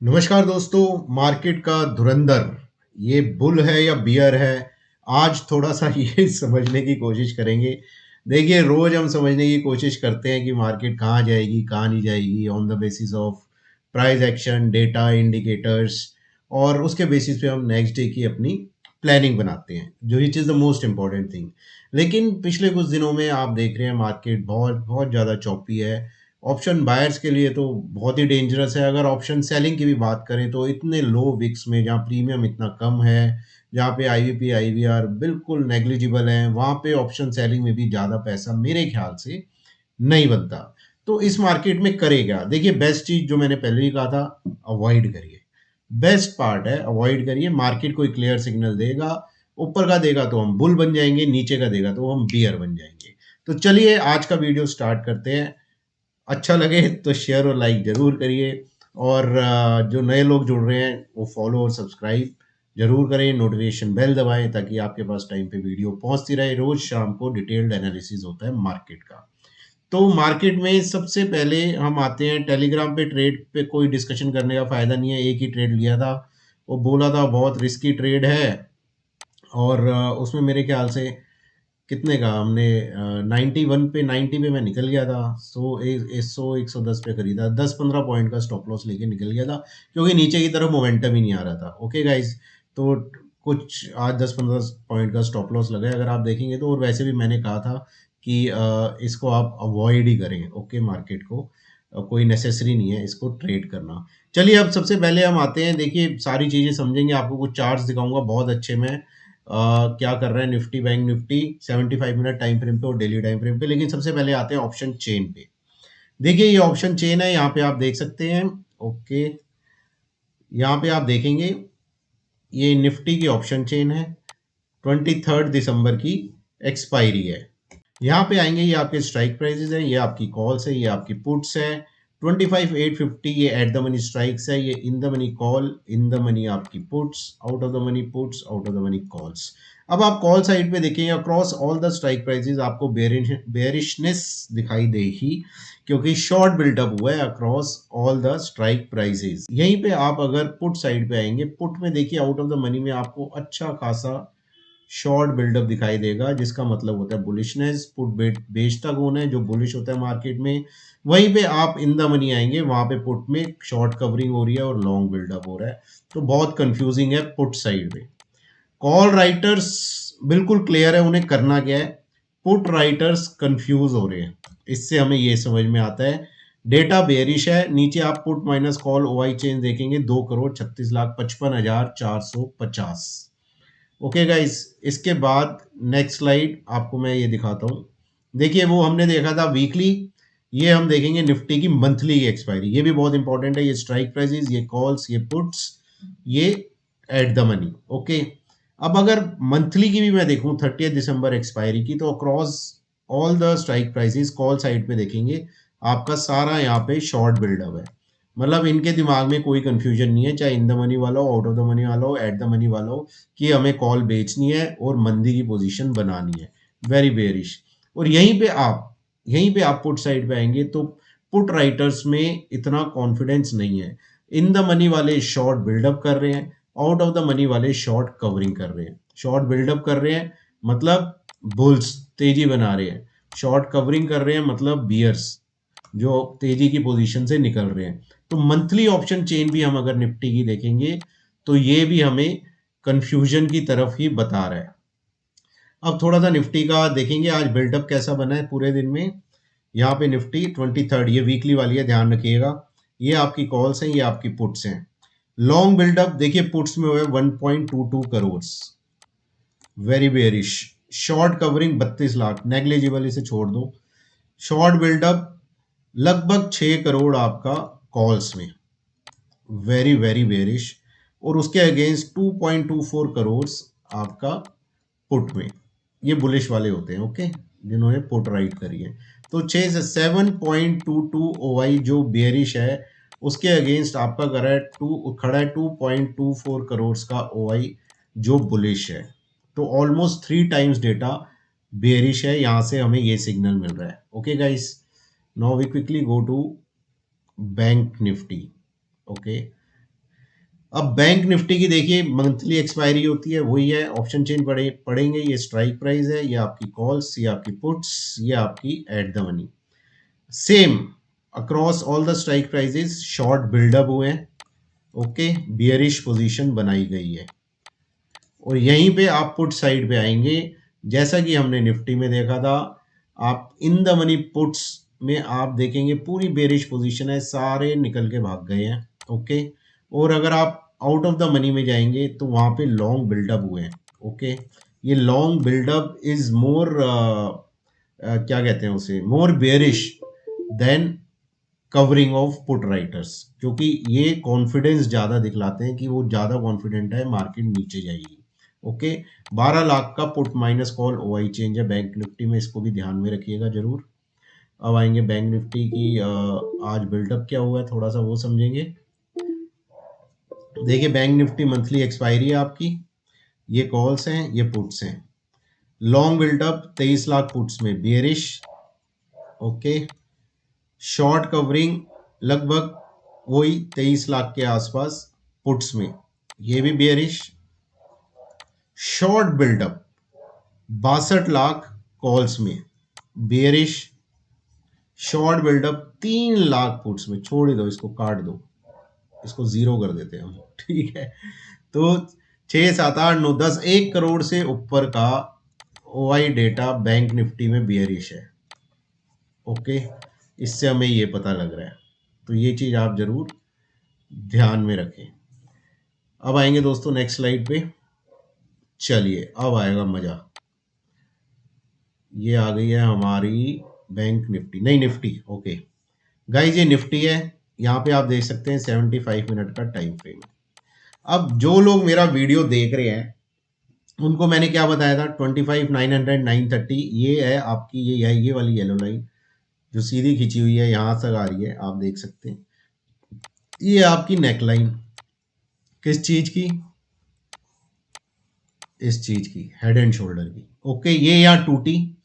नमस्कार दोस्तों, मार्केट का धुरंधर ये बुल है या बियर है? आज थोड़ा-सा ये समझने की कोशिश करेंगे। देखिए, रोज़ हम समझने की कोशिश करते हैं कि मार्केट कहाँ जाएगी, कहाँ नहीं जाएगी on the basis of price action, data, indicators और उसके बेसिस पे हम नेक्स्ट डे की अपनी प्लानिंग बनाते हैं, जो which is the most important thing. लेकिन पिछले कुछ दिनों में आप देख रहे हैं मार्केट बहुत बहुत ज़्यादा चॉपी है। ऑप्शन बायर्स के लिए तो बहुत ही डेंजरस है। अगर ऑप्शन सेलिंग की भी बात करें तो इतने लो विक्स में जहाँ प्रीमियम इतना कम है, जहाँ पे आईवीपी, आईवीआर बिल्कुल नेग्लिजिबल हैं, वहाँ पे ऑप्शन सेलिंग में भी ज़्यादा पैसा मेरे ख्याल से नहीं बनता। तो इस मार्केट में करे क्या? देखिए, बेस्ट चीज़ जो मैंने पहले ही कहा था, अवॉइड करिए। बेस्ट पार्ट है अवॉइड करिए। मार्केट कोई क्लियर सिग्नल देगा, ऊपर का देगा तो हम बुल बन जाएँगे, नीचे का देगा तो हम बियर बन जाएँगे। तो चलिए आज का वीडियो स्टार्ट करते हैं। अच्छा लगे तो शेयर और लाइक ज़रूर करिए और जो नए लोग जुड़ रहे हैं वो फॉलो और सब्सक्राइब ज़रूर करें, नोटिफिकेशन बेल दबाएँ ताकि आपके पास टाइम पे वीडियो पहुंचती रहे। रोज़ शाम को डिटेल्ड एनालिसिस होता है मार्केट का। तो मार्केट में सबसे पहले हम आते हैं टेलीग्राम पे। ट्रेड पे कोई डिस्कशन करने का फ़ायदा नहीं है, एक ही ट्रेड लिया था, वो बोला था बहुत रिस्की ट्रेड है और उसमें मेरे ख्याल से कितने का हमने 91 पे 90 पे मैं निकल गया था। 100 110 पे खरीदा, 10-15 पॉइंट का स्टॉप लॉस लेके निकल गया था क्योंकि नीचे की तरफ मोमेंटम ही नहीं आ रहा था। ओके गाइस, तो कुछ आज 10-15 पॉइंट का स्टॉप लॉस लगा है अगर आप देखेंगे तो। और वैसे भी मैंने कहा था कि इसको आप अवॉइड ही करें। ओके, मार्केट को कोई नेसेसरी नहीं है इसको ट्रेड करना। चलिए अब सबसे पहले हम आते हैं। देखिए, सारी चीज़ें समझेंगे, आपको कुछ चार्ट्स दिखाऊंगा बहुत अच्छे में क्या कर रहा है Nifty bank Nifty 75 minute time frame पे और डेली टाइम फ्रेम पे। लेकिन सबसे पहले आते हैं ऑप्शन चेन पे। देखिए, ये ऑप्शन चेन है, यहाँ पे आप देख सकते हैं। ओके, यहाँ पे आप देखेंगे ये निफ्टी की ऑप्शन चेन है, 23 दिसंबर की एक्सपायरी है। यहाँ पे आएंगे, ये आपके स्ट्राइक प्राइसेस हैं, ये आपकी कॉल्स है, ये आपकी पुट्स है। 25,850 ये एट द मनी स्ट्राइक्स है, ये in the money call, in the money आपकी puts, out of the money puts, out of the money calls. अब आप कॉल साइड पे देखेंगे, across all the strike prices आपको बेरिशनेस दिखाई देगी क्योंकि शॉर्ट बिल्डअप हुआ है across all the strike prices. यहीं पे आप अगर पुट साइड पे आएंगे, पुट में देखिए आउट ऑफ द मनी में आपको अच्छा खासा शॉर्ट बिल्डअप दिखाई देगा, जिसका मतलब होता है बुलिशनेस। पुट बेचता कौन है? जो बुलिश होता है मार्केट में। वहीं पे आप इन द मनी आएंगे, वहां पे पुट में शॉर्ट कवरिंग हो रही है और लॉन्ग बिल्डअप हो रहा है। तो बहुत कंफ्यूजिंग है पुट साइड में। कॉल राइटर्स बिल्कुल क्लियर है उन्हें करना क्या है। पुट राइटर्स कंफ्यूज हो रहे हैं, इससे हमें ये समझ में आता है डेटा बेरिश है। नीचे आप put minus call OI change देखेंगे, 2,36,55,450। ओके गाइस, इसके बाद नेक्स्ट स्लाइड आपको मैं ये दिखाता हूँ। देखिए, वो हमने देखा था वीकली, ये हम देखेंगे निफ्टी की मंथली की एक्सपायरी। ये भी बहुत इंपॉर्टेंट है, ये स्ट्राइक प्राइसेस, ये कॉल्स, ये पुट्स, ये एट द मनी। ओके, अब अगर मंथली की भी मैं देखूं 30 दिसंबर एक्सपायरी की, तो across all the strike prices call side पे देखेंगे आपका सारा यहाँ पे शॉर्ट बिल्डअप है। मतलब इनके दिमाग में कोई कंफ्यूजन नहीं है, चाहे इन द मनी वाला हो, आउट ऑफ द मनी वाला हो, एट द मनी वाला हो, कि हमें कॉल बेचनी है और मंदी की पोजीशन बनानी है। Very bearish. और यहीं पे आप पुट साइड पे आएंगे तो पुट राइटर्स में इतना कॉन्फिडेंस नहीं है। इन द मनी वाले शॉर्ट बिल्डअप कर रहे हैं, आउट ऑफ द मनी वाले शॉर्ट कवरिंग कर रहे हैं। शॉर्ट बिल्डअप कर रहे हैं मतलब बुल्स तेजी बना रहे हैं, शॉर्ट कवरिंग कर रहे हैं मतलब बियर्स जो तेजी की पोजीशन से निकल रहे हैं। तो मंथली ऑप्शन चेन भी हम अगर निफ्टी की देखेंगे तो ये भी हमें कंफ्यूजन की तरफ ही बता रहा है। अब थोड़ा सा निफ्टी का देखेंगे आज बिल्डअप कैसा बना है पूरे दिन में। यहाँ पे निफ्टी 23, ये वीकली वाली है, ध्यान रखिएगा। ये आपकी कॉल्स हैं, ये आपकी पुट्स हैं। लॉन्ग बिल्डअप देखिए, पुट्स में हुए 1.22 crore, very bearish. Short covering 32 lakh, negligible, इसे छोड़ दो। शॉर्ट बिल्डअप लगभग 6 करोड़ आपका कॉल्स में, वेरी वेरी बेरिश। और उसके अगेंस्ट 2.24 करोड़ आपका पुट में, ये बुलिश वाले होते हैं। ओके, जिन्होंने पुट राइट करी है। तो 6 से 7.22 ओआई जो बेरिश है, उसके अगेंस्ट आपका खड़ा है 2.24 करोड़ का ओआई जो बुलिश है। तो ऑलमोस्ट 3 टाइम्स डेटा बेरिश है, यहां से हमें ये सिग्नल मिल रहा है। Okay guys, now we quickly go to Bank Nifty. Okay, अब बैंक निफ्टी की देखिए मंथली एक्सपायरी होती है, वही है ऑप्शन चेन पढ़ेंगे। ये स्ट्राइक प्राइस है, ये आपकी कॉल्स, ये आपकी पुट्स, ये आपकी at the money. Same across all the strike prices short buildup हुए हैं, ओके, बियरिश पोजीशन बनाई गई है। और यहीं पे आप पुट साइड पे आएंगे, जैसा कि हमने निफ्टी में देखा था, आप इन द मनी पुट्स में आप देखेंगे पूरी बेरिश पोजीशन है, सारे निकल के भाग गए हैं, ओके। और अगर आप आउट ऑफ द मनी में जाएंगे तो वहां पे लॉन्ग बिल्डअप हुए हैं, ओके। ये लॉन्ग बिल्डअप इज मोर क्या कहते हैं उसे, more bearish than covering of put writers, क्योंकि ये कॉन्फिडेंस ज़्यादा दिखलाते हैं कि वो ज़्यादा कॉन्फिडेंट है मार्केट नीचे जाएगी, ओके। 12 लाख का put minus call OI change है बैंक निफ्टी में, इसको भी ध्यान में रखिएगा जरूर। अब आएंगे बैंक निफ्टी की आज बिल्डअप क्या हुआ है, थोड़ा सा वो समझेंगे। देखिए बैंक निफ्टी मंथली एक्सपायरी है आपकी, ये कॉल्स हैं, ये पुट्स हैं। लॉन्ग बिल्डअप 23 लाख पुट्स में बियरिश, ओके। शॉर्ट कवरिंग लगभग वही 23 लाख के आसपास पुट्स में, ये भी bearish. Short buildup 62 lakh calls में bearish. Short buildup 3 lakh puts में, छोड़ ही दो इसको, काट दो, इसको जीरो कर देते हैं हम, ठीक है। तो 6 7 8 9 10 1 करोड़ से ऊपर का ओआई डेटा बैंक निफ्टी में बियरिश है, ओके। इससे हमें ये पता लग रहा है, तो ये चीज आप जरूर ध्यान में रखें। अब आएंगे दोस्तों नेक्स्ट स्लाइड पे, चलिए अब आएगा मजा। ये आ गई है हमारी बैंक निफ्टी, नहीं निफ्टी, ओके गाइज, ये निफ्टी है। यहाँ पे आप देख सकते हैं 75 मिनट का टाइम फ्रेम। अब जो लोग मेरा वीडियो देख रहे हैं उनको मैंने क्या बताया था, 25 900 930, ये है आपकी, ये वाली येलो लाइन जो सीधी खींची हुई है यहाँ तक आ रही है, आप देख सकते हैं। ये आपकी नेक लाइन किस चीज की, इस चीज की, हेड एंड शोल्डर की, ओके। ये यहाँ टूटी,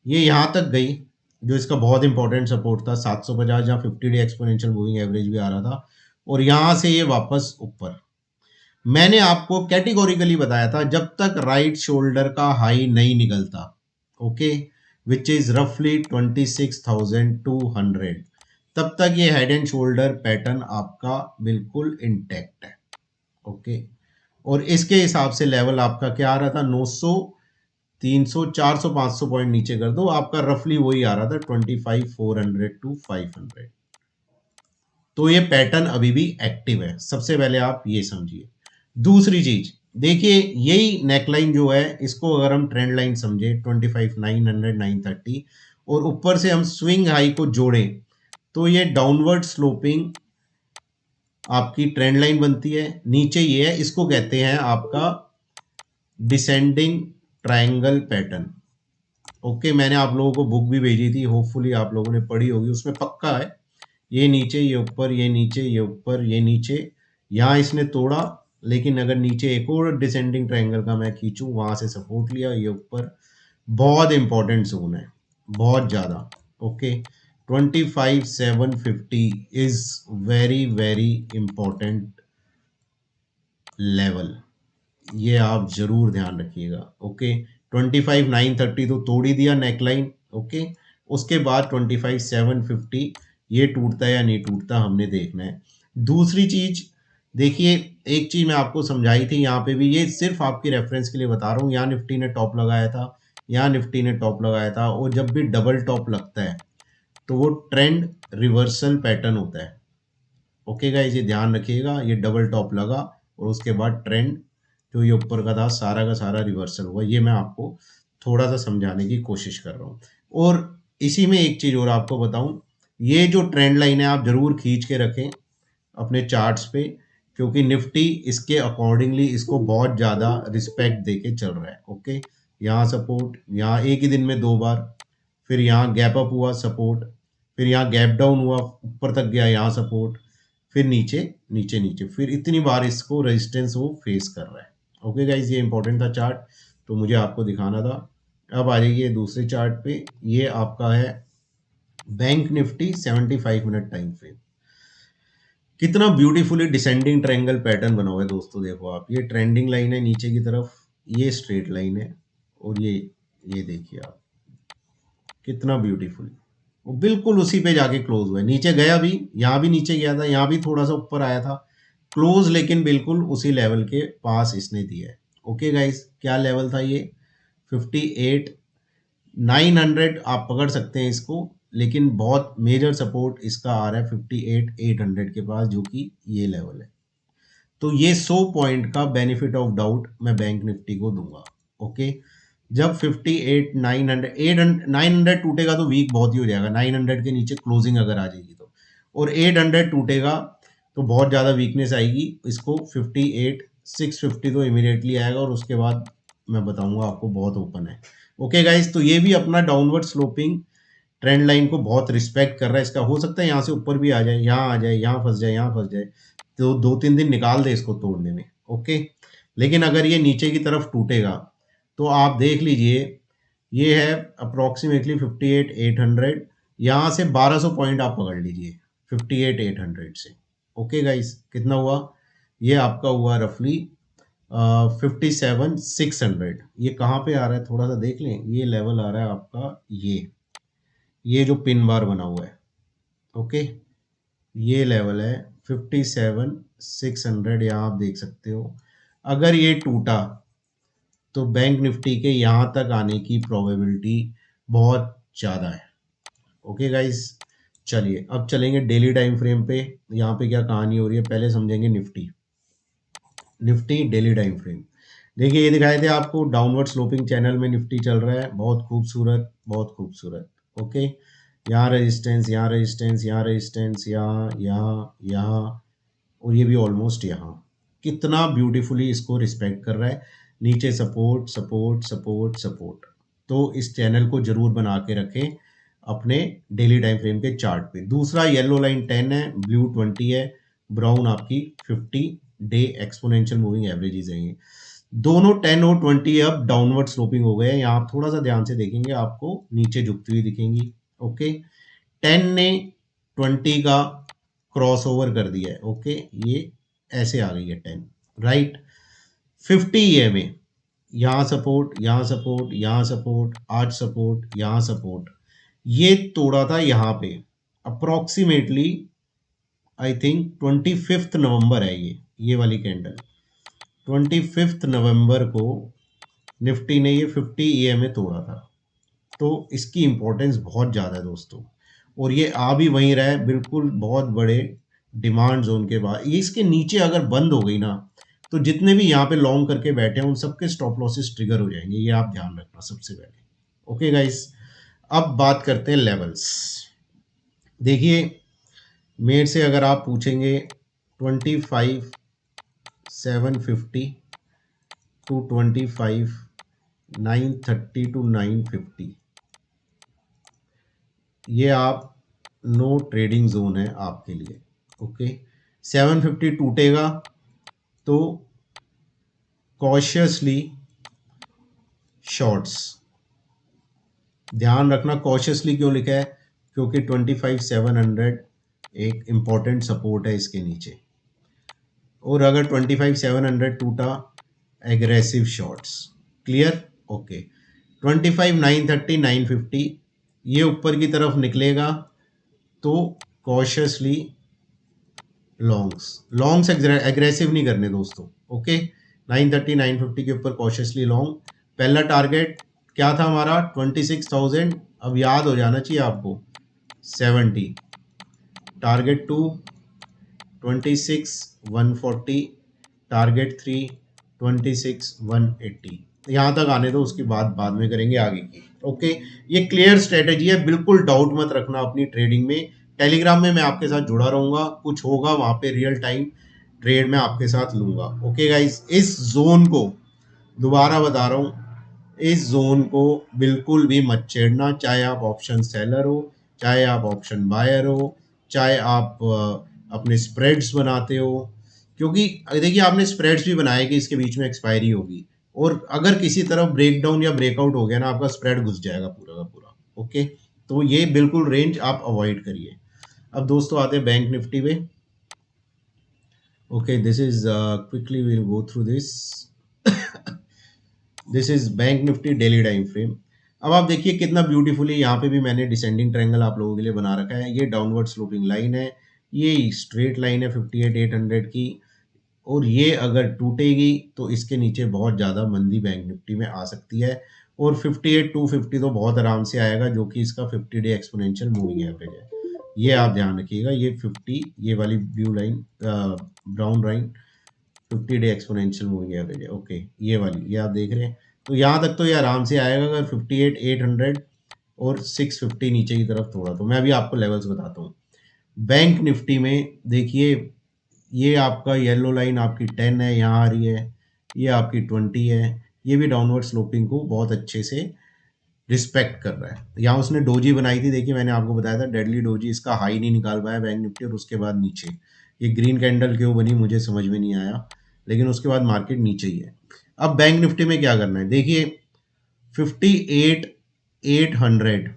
ये यहाँ तक गई, जो इसका बहुत इंपॉर्टेंट सपोर्ट था 750, जहाँ 50 डे एक्सपोनेंशियल मूविंग एवरेज भी आ रहा था, और यहाँ से ये वापस ऊपर। मैंने आपको कैटेगोरिकली बताया था जब तक राइट शोल्डर का हाई नहीं निकलता, ओके, विच इज रफली 26,200, तब तक ये हेड एंड शोल्डर पैटर्न आपका बिल्कुल इंटैक्ट है, ओके। और इसके हिसाब से लेवल आपका क्या आ रहा था, 900 300 400 500 पॉइंट नीचे कर दो, आपका रफली वही आ रहा था 25,400 टू 500। तो ये पैटर्न अभी भी एक्टिव है, सबसे पहले आप ये समझिए। दूसरी चीज देखिए, यही नेकलाइन जो है, इसको अगर हम ट्रेंड लाइन समझे 25 900 930 और ऊपर से हम स्विंग हाई को जोड़ें, तो ये डाउनवर्ड स्लोपिंग आपकी ट्रेंड लाइन बनती है। नीचे ये है, इसको कहते हैं आपका डिसेंडिंग ट्रायंगल पैटर्न, ओके। मैंने आप लोगों को बुक भी भेजी थी, होपफुली आप लोगों ने पढ़ी होगी, उसमें पक्का है ये नीचे, ये ऊपर, ये नीचे, ये ऊपर, ये नीचे। यहाँ इसने तोड़ा, लेकिन अगर नीचे एक और डिसेंडिंग ट्रायंगल का मैं खींचूं, वहां से सपोर्ट लिया, ये ऊपर। बहुत इंपॉर्टेंट जोन है, बहुत ज्यादा, okay. 25,750 is very very important level, ये आप जरूर ध्यान रखिएगा, ओके। 25,930 तो तोड़ ही दिया नेकलाइन, ओके। उसके बाद 25,750 ये टूटता है या नहीं टूटता, हमने देखना है। दूसरी चीज देखिए, एक चीज मैं आपको समझाई थी, यहाँ पे भी, ये सिर्फ आपके रेफरेंस के लिए बता रहा हूँ। यहाँ निफ्टी ने टॉप लगाया था, यहाँ निफ्टी ने टॉप लगाया था, और जब भी डबल टॉप लगता है तो वो ट्रेंड रिवर्सल पैटर्न होता है, ओके गाइस, ये ध्यान रखिएगा। ये डबल टॉप लगा और उसके बाद ट्रेंड जो ये ऊपर का था सारा का सारा रिवर्सल हुआ, ये मैं आपको थोड़ा सा समझाने की कोशिश कर रहा हूँ। और इसी में एक चीज और आपको बताऊं, ये जो ट्रेंड लाइन है आप जरूर खींच के रखें अपने चार्ट्स पे, क्योंकि निफ्टी इसके अकॉर्डिंगली इसको बहुत ज्यादा रिस्पेक्ट देके चल रहा है, ओके। यहाँ सपोर्ट, यहाँ एक ही दिन में 2 बार, फिर यहाँ गैप अप हुआ सपोर्ट, फिर यहाँ गैप डाउन हुआ ऊपर तक गया, यहाँ सपोर्ट, फिर नीचे नीचे नीचे, फिर इतनी बार इसको रेजिस्टेंस वो फेस कर रहा है, ओके गाइज। ये इंपॉर्टेंट था चार्ट, तो मुझे आपको दिखाना था। अब आ जाइए दूसरे चार्ट पे, ये आपका है Bank Nifty 75 minute time frame. कितना ब्यूटीफुली डिसेंडिंग ट्रायंगल पैटर्न बना हुआ है दोस्तों। देखो आप, ये ट्रेंडिंग लाइन है नीचे की तरफ, ये स्ट्रेट लाइन है, और ये देखिए आप कितना ब्यूटीफुली वो बिल्कुल उसी पे जाके क्लोज हुआ है। नीचे गया भी, यहाँ भी नीचे गया था, यहाँ भी थोड़ा सा ऊपर आया था क्लोज, लेकिन बिल्कुल उसी लेवल के पास इसने दिया है। ओके गाइस, क्या लेवल था ये? 58,900 आप पकड़ सकते हैं इसको, लेकिन बहुत मेजर सपोर्ट इसका आ रहा है 58,800 के पास, जो कि ये लेवल है। तो ये 100 पॉइंट का बेनिफिट ऑफ डाउट मैं बैंक निफ्टी को दूंगा। ओके, जब 58 900 800 900 टूटेगा तो वीक बहुत ही हो जाएगा। 900 के नीचे क्लोजिंग अगर आ जाएगी तो, और 800 टूटेगा तो बहुत ज़्यादा वीकनेस आएगी। इसको 58 650 तो इमीडिएटली आएगा, और उसके बाद मैं बताऊंगा आपको बहुत ओपन है। ओके गाइस, तो ये भी अपना डाउनवर्ड स्लोपिंग ट्रेंड लाइन को बहुत रिस्पेक्ट कर रहा है। इसका हो सकता है यहाँ से ऊपर भी आ जाए, यहाँ आ जाए, यहाँ फंस जाए, यहाँ फंस जाए, तो 2-3 दिन निकाल दे इसको तोड़ने में। ओके, लेकिन अगर ये नीचे की तरफ टूटेगा तो आप देख लीजिए, ये है अप्रोक्सीमेटली 58,800, यहाँ से 1200 पॉइंट आप पकड़ लीजिए 58,800 से। ओके गाइस, कितना हुआ? ये आपका हुआ रफली 57,600। ये कहाँ पे आ रहा है थोड़ा सा देख लें, ये लेवल आ रहा है आपका, ये जो पिन बार बना हुआ है। ओके, ये लेवल है 57,600, यहाँ आप देख सकते हो। अगर ये टूटा तो बैंक निफ्टी के यहाँ तक आने की प्रोबेबिलिटी बहुत ज़्यादा है। ओके गाइस, चलिए अब चलेंगे डेली टाइम फ्रेम पे। यहाँ पे क्या कहानी हो रही है पहले समझेंगे। निफ्टी डेली टाइम फ्रेम देखिए, ये दिखाए थे आपको डाउनवर्ड स्लोपिंग चैनल में निफ्टी चल रहा है, बहुत खूबसूरत, बहुत खूबसूरत। ओके, यहाँ रेजिस्टेंस, यहाँ रेजिस्टेंस, यहाँ रेजिस्टेंस, यहाँ यहाँ यहाँ, और ये भी ऑलमोस्ट यहाँ। कितना ब्यूटीफुली इसको रिस्पेक्ट कर रहा है। नीचे सपोर्ट सपोर्ट सपोर्ट सपोर्ट। तो इस चैनल को जरूर बना के रखें अपने डेली टाइम फ्रेम के चार्ट पे। दूसरा, येलो लाइन 10 है, ब्लू 20 है, ब्राउन आपकी 50 डे एक्सपोनेंशियल मूविंग एवरेजेस हैं। ये दोनों 10 और 20 अब डाउनवर्ड स्लोपिंग हो गए हैं। यहाँ आप थोड़ा सा ध्यान से देखेंगे आपको नीचे झुकती हुई दिखेंगी। ओके, 10 ने 20 का क्रॉस ओवर कर दिया है। ओके, ये ऐसे आ गई है 10, राइट। 50 ये में यहाँ सपोर्ट, यहाँ सपोर्ट, यहाँ सपोर्ट, आज सपोर्ट, यहाँ सपोर्ट, ये तोड़ा था यहाँ पे अप्रोक्सीमेटली आई थिंक 25 नवंबर है ये वाली कैंडल। 25 नवंबर को निफ्टी ने ये 50 EMA तोड़ा था। तो इसकी इंपॉर्टेंस बहुत ज़्यादा है दोस्तों, और ये आ भी वहीं रहा है बिल्कुल बहुत बड़े डिमांड जोन के बाद। ये इसके नीचे अगर बंद हो गई ना, तो जितने भी यहाँ पे लॉन्ग करके बैठे हैं उन सबके स्टॉप लॉसेस ट्रिगर हो जाएंगे, ये आप ध्यान रखना सबसे पहले। ओके गाइस, अब बात करते हैं लेवल्स। देखिए, मेरे से अगर आप पूछेंगे 25,750 टू 25,930 टू 950, ये आप नो ट्रेडिंग जोन है आपके लिए। ओके, 750 टूटेगा तो कॉशियसली शॉर्ट्स। ध्यान रखना कॉशियसली क्यों लिखा है, क्योंकि 25,700 एक इम्पॉर्टेंट सपोर्ट है इसके नीचे, और अगर 25,700 टूटा एग्रेसिव शॉर्ट्स। क्लियर? ओके, 25,930 950 ये ऊपर की तरफ निकलेगा तो कॉशियसली लॉन्ग्स एग्रेसिव नहीं करने दोस्तों। ओके, 930 950 के ऊपर कॉशियसली लॉन्ग। पहला टारगेट क्या था हमारा? 26,000, अब याद हो जाना चाहिए आपको, 70। Target 2 26,140, target 3 26,180। यहाँ तक आने दो, उसकी बात बाद में करेंगे आगे की। ओके, ये क्लियर स्ट्रेटेजी है, बिल्कुल डाउट मत रखना अपनी ट्रेडिंग में। टेलीग्राम में मैं आपके साथ जुड़ा रहूंगा, कुछ होगा वहाँ पे रियल टाइम ट्रेड में आपके साथ लूंगा। ओके गाइस, इस जोन को दोबारा बता रहा हूँ, इस जोन को बिल्कुल भी मत छेड़ना, चाहे आप ऑप्शन सेलर हो, चाहे आप ऑप्शन बायर हो, चाहे आप अपने स्प्रेड्स बनाते हो। क्योंकि देखिए, आपने स्प्रेड्स भी बनाए कि इसके बीच में एक्सपायरी होगी, और अगर किसी तरफ ब्रेकडाउन या ब्रेकआउट हो गया ना, आपका स्प्रेड घुस जाएगा पूरा का पूरा। ओके, तो ये बिल्कुल रेंज आप अवॉइड करिए। अब दोस्तों आते हैं बैंक निफ्टी पे। Okay, this is quickly we'll go through this. This is bank Nifty daily time frame. अब आप देखिए कितना ब्यूटीफुली यहाँ पे भी मैंने डिसेंडिंग ट्रायंगल आप लोगों के लिए बना रखा है। ये डाउनवर्ड स्लोपिंग लाइन है, ये स्ट्रेट लाइन है 58,800 की, और ये अगर टूटेगी तो इसके नीचे बहुत ज़्यादा मंदी बैंक निफ्टी में आ सकती है, और 58,250 तो बहुत आराम से आएगा, जो कि इसका 50 डे एक्सपोनेंशियल मूविंग एवरेज है। ये आप ध्यान रखिएगा, ये 50, ये वाली blue line, brown line 50 day exponential moving average है। ओके, ये वाली ये आप देख रहे हैं, तो यहाँ तक तो ये आराम से आएगा अगर 58,800 और 650 नीचे की तरफ थोड़ा। तो मैं अभी आपको लेवल्स बताता हूँ। बैंक निफ्टी में देखिए, ये आपका येलो लाइन आपकी 10 है, यहाँ आ रही है, ये आपकी 20 है, ये भी डाउनवर्ड स्लोपिंग को बहुत अच्छे से रिस्पेक्ट कर रहा है। यहाँ उसने डोजी बनाई थी, देखिए मैंने आपको बताया था डेडली डोजी, इसका हाई नहीं निकाल पाया बैंक निफ्टी, और उसके बाद नीचे ये ग्रीन कैंडल क्यों बनी मुझे समझ में नहीं आया, लेकिन उसके बाद मार्केट नीचे ही है। अब बैंक निफ्टी में क्या करना है, देखिए 58,800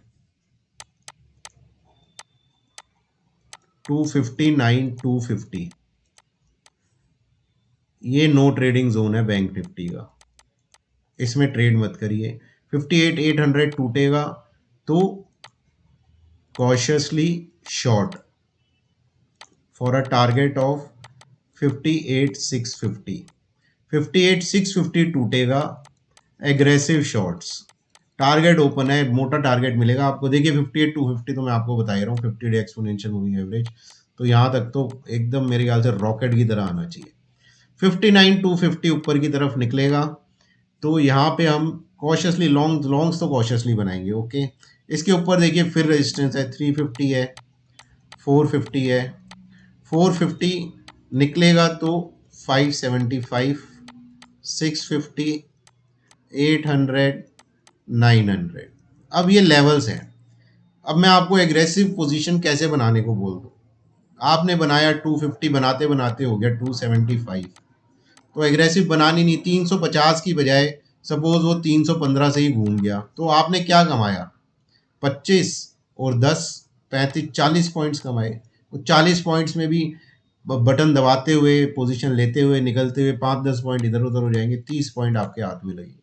टू 59,250, ये नो ट्रेडिंग जोन है बैंक निफ्टी का, इसमें ट्रेड मत करिए। 58,800 टूटेगा तो cautiously short for a target of 58,650। 58,650 टूटेगा, एग्रेसिव शॉर्ट्स, टारगेट ओपन है, मोटा टारगेट मिलेगा आपको। देखिए 58,250 तो मैं आपको बता ही रहा हूँ, 50 डे एक्सपोनेंशियल मूविंग एवरेज, तो यहाँ तक तो एकदम मेरे ख्याल से रॉकेट की तरह आना चाहिए। 59,250 ऊपर की तरफ निकलेगा तो यहाँ पे हम कॉशियसली लॉन्ग्स तो कॉशियसली बनाएंगे। ओके, इसके ऊपर देखिए फिर रेजिस्टेंस है, 350 है, 450 है, 450 निकलेगा तो 575, 650, 800, 900। अब ये लेवल्स हैं। अब मैं आपको एग्रेसिव पोजीशन कैसे बनाने को बोल दूँ, आपने बनाया 250, बनाते बनाते हो गया 275, तो एग्रेसिव बनानी नहीं, 350 की बजाय सपोज वो 315 से ही घूम गया, तो आपने क्या कमाया, 25 और 10, 35, 40 पॉइंट्स कमाए। तो 40 पॉइंट्स में भी बटन दबाते हुए, पोजीशन लेते हुए, निकलते हुए 5-10 पॉइंट इधर उधर हो जाएंगे, 30 पॉइंट आपके हाथ में लगेंगे।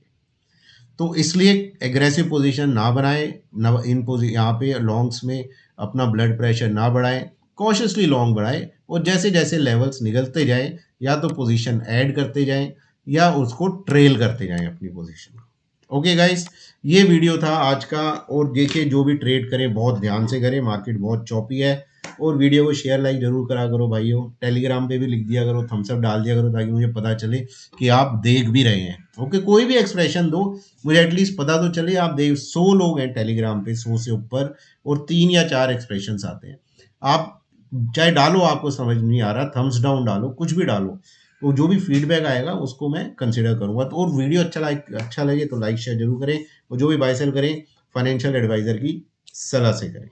तो इसलिए एग्रेसिव पोजीशन ना बनाए, न इन यहाँ पे लॉन्ग्स में अपना ब्लड प्रेशर ना बढ़ाएं, कॉशियसली लॉन्ग बढ़ाए, और जैसे जैसे लेवल्स निकलते जाएं या तो पोजीशन ऐड करते जाएं या उसको ट्रेल करते जाएं अपनी पोजीशन को। ओके गाइस, ये वीडियो था आज का, और देखिए जो भी ट्रेड करें बहुत ध्यान से करें, मार्केट बहुत चौपी है, और वीडियो को शेयर लाइक जरूर करा करो भाइयों, टेलीग्राम पे भी लिख दिया करो, थम्स अप डाल दिया करो, ताकि मुझे पता चले कि आप देख भी रहे हैं। ओके, कोई भी एक्सप्रेशन दो, मुझे एटलीस्ट पता तो चले आप देख। 100 लोग हैं टेलीग्राम पे, 100 से ऊपर, और 3 या 4 एक्सप्रेशन आते हैं। आप चाहे डालो, आपको समझ नहीं आ रहा, थम्स डाउन डालो, कुछ भी डालो, तो जो भी फीडबैक आएगा उसको मैं कंसिडर करूंगा। तो और वीडियो अच्छा लगे तो लाइक शेयर जरूर करें, और जो भी बाय सेल करें फाइनेंशियल एडवाइजर की सलाह से करें।